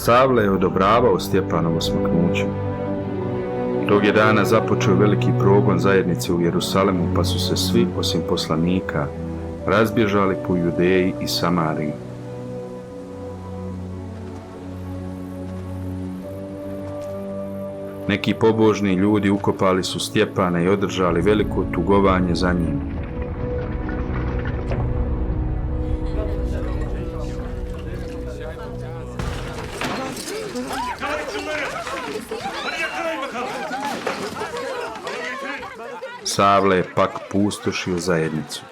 Savle je odobravao Stjepanovo smaknuće. Tog je dana započeo veliki progon zajednice u Jerusalemu, pa su se svi, osim poslanika, razbježali po Judeji i Samariji. Neki pobožni ljudi ukopali su Stjepana i održali veliko tugovanje za njim. Savle je pak pustošio zajednicu.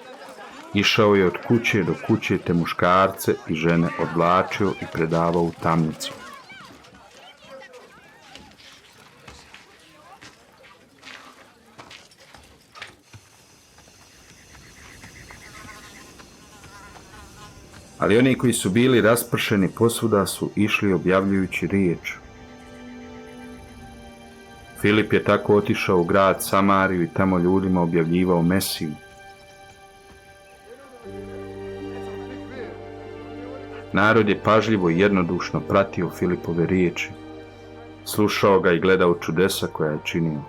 Išao je od kuće do kuće, te muškarce i žene odvlačio i predavao u tamnicu. Ali oni koji su bili raspršeni posvuda su išli objavljujući riječ. Filip je tako otišao u grad Samariju i tamo ljudima objavljivao Mesiju. Narod je pažljivo i jednodušno pratio Filipove riječi, slušao ga i gledao čudesa koja je činio.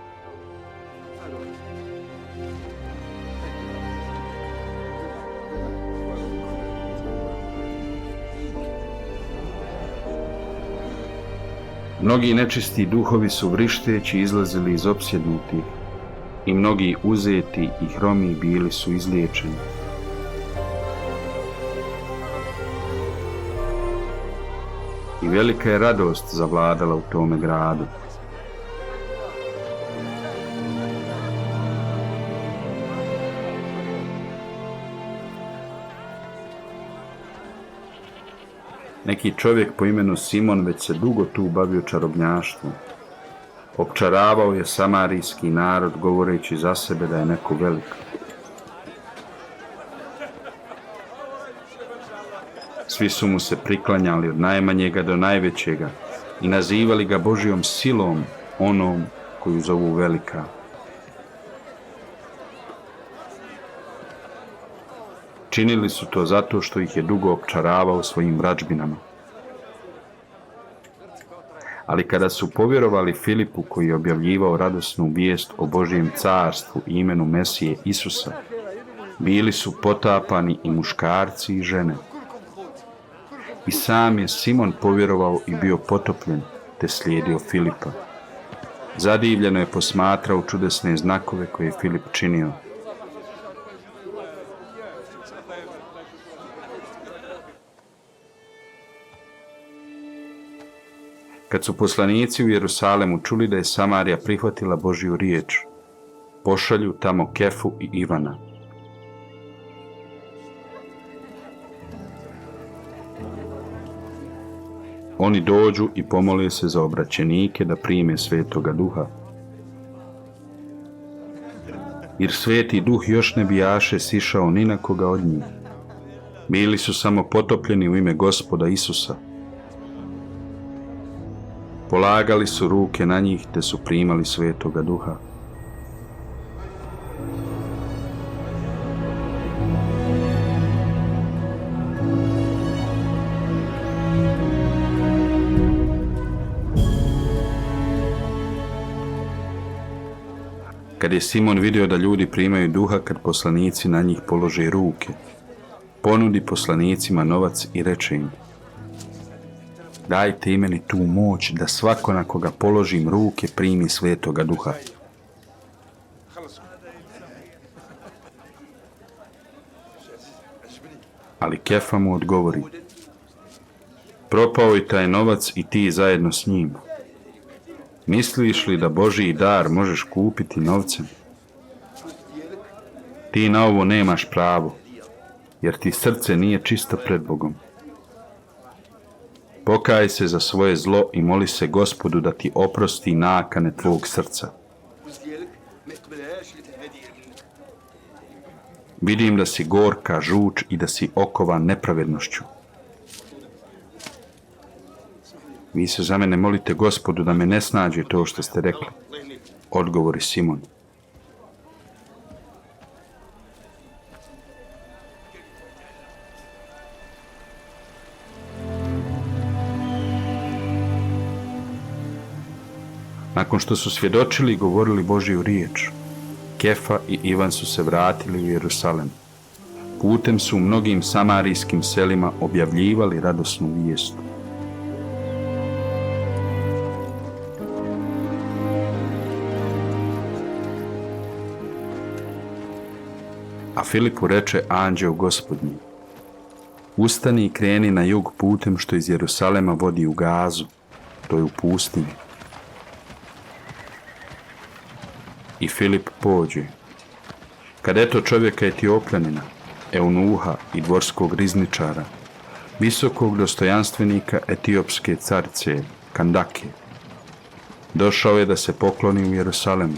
Mnogi nečisti duhovi su vrišteći izlazili iz opsjednutih i mnogi uzeti i hromi bili su izliječeni. I velika je radost zavladala u tome gradu. Neki čovjek po imenu Simon već se dugo tu bavio čarobnjaštvom. Opčaravao je samarijski narod govoreći za sebe da je neko velik. Svi su mu se priklanjali od najmanjega do najvećega i nazivali ga Božjom silom, onom koju zovu velika. Činili su to zato što ih je dugo opčaravao svojim vražbinama. Ali kada su povjerovali Filipu koji je objavljivao radosnu vijest o Božjem carstvu i imenu Mesije Isusa, bili su potapani i muškarci i žene. I sam je Simon povjerovao i bio potopljen, te slijedio Filipa. Zadivljeno je posmatrao čudesne znakove koje je Filip činio. Kad su poslanici u Jerusalemu čuli da je Samarija prihvatila Božju riječ, pošalju tamo Kefu i Ivana. Oni dođu i pomole se za obraćenike da prime Svetoga Duha. Jer Sveti Duh još ne bijaše sišao ni na koga od njih. Bili su samo potopljeni u ime Gospoda Isusa. Polagali su ruke na njih, te su primali Svetoga Duha. Kad je Simon vidio da ljudi primaju duha kad poslanici na njih polože ruke, ponudi poslanicima novac i reče im: dajte i meni tu moć da svako na koga položim ruke primi Svetoga Duha. Ali Kefa mu odgovori: propao je taj novac i ti zajedno s njim. Misliš li da Božji dar možeš kupiti novcem? Ti na ovo nemaš pravo, jer ti srce nije čisto pred Bogom. Pokaj se za svoje zlo i moli se Gospodu da ti oprosti nakane tvog srca. Vidim da si gorka žuč i da si okovan nepravednošću. Vi se za mene molite Gospodu da me ne snađe to što ste rekli, odgovori Simon. Nakon što su svjedočili i govorili Božju riječ, Kefa i Ivan su se vratili u Jerusalem. Putem su u mnogim samarijskim selima objavljivali radosnu vijest. A Filipu reče anđeo Gospodnji: Ustani i kreni na jug putem što iz Jerusalema vodi u Gazu, to je u pustinji. I Filip pođe. Kad eto čovjeka Etiopljanina, eunuha i dvorskog rizničara, visokog dostojanstvenika etiopske carice Kandake, došao je da se pokloni u Jerusalemu.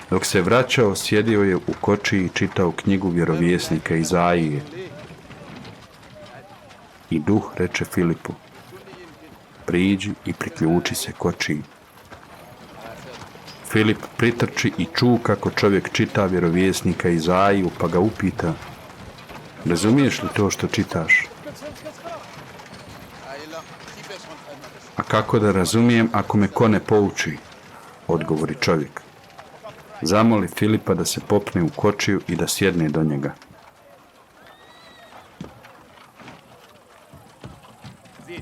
Dok se vraćao, sjedio je u kočiji i čitao knjigu vjerovjesnika Izaije. I duh reče Filipu: priđi i priključi se kočiji. Filip pritrči i ču kako čovjek čita vjerovjesnika Izaiju, pa ga upita: razumiješ li to što čitaš? A kako da razumijem ako me ko ne pouči? Odgovori čovjek. Zamoli Filipa da se popne u kočiju i da sjedne do njega.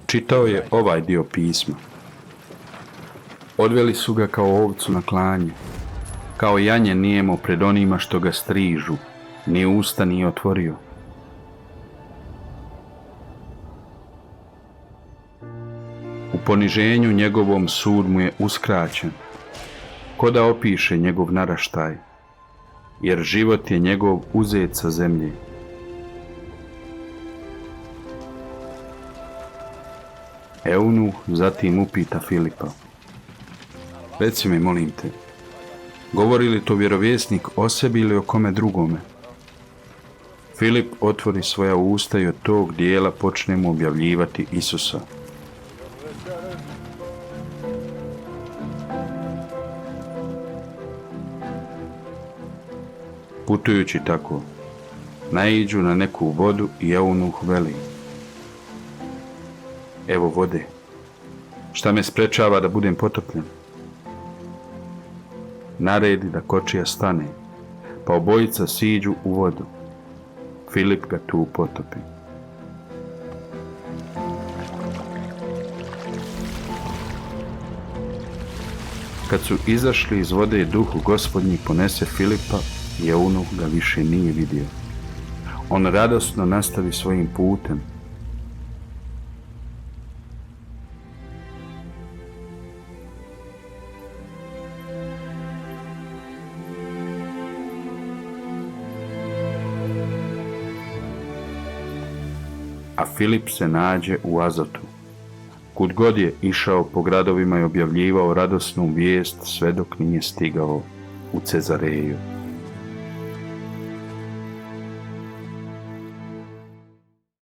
Čitao je ovaj dio pisma. Odveli su ga kao ovcu na klanje, kao janje nijemo pred onima što ga strižu, ni usta nije otvorio. U poniženju njegovom sud mu je uskraćen, ko da opiše njegov naraštaj, jer život je njegov uzet sa zemlje. Eunuh zatim upita Filipa: reci mi, molim te, govori li to vjerovjesnik o sebi ili o kome drugome? Filip otvori svoja usta i od tog dijela počne mu objavljivati Isusa. Putujući tako, naiđu na neku vodu i eunuh veli: evo vode, šta me sprečava da budem potopljen? Naredi da kočija stane, pa obojica siđu u vodu. Filip ga tu potopi. Kad su izašli iz vode, duh Gospodnji ponese Filipa i eunuh ga više nije vidio. On radosno nastavi svojim putem. A Filip se nađe u Azotu. Kud god je išao po gradovima i objavljivao radosnu vijest, sve dok nije stigao u Cezareju.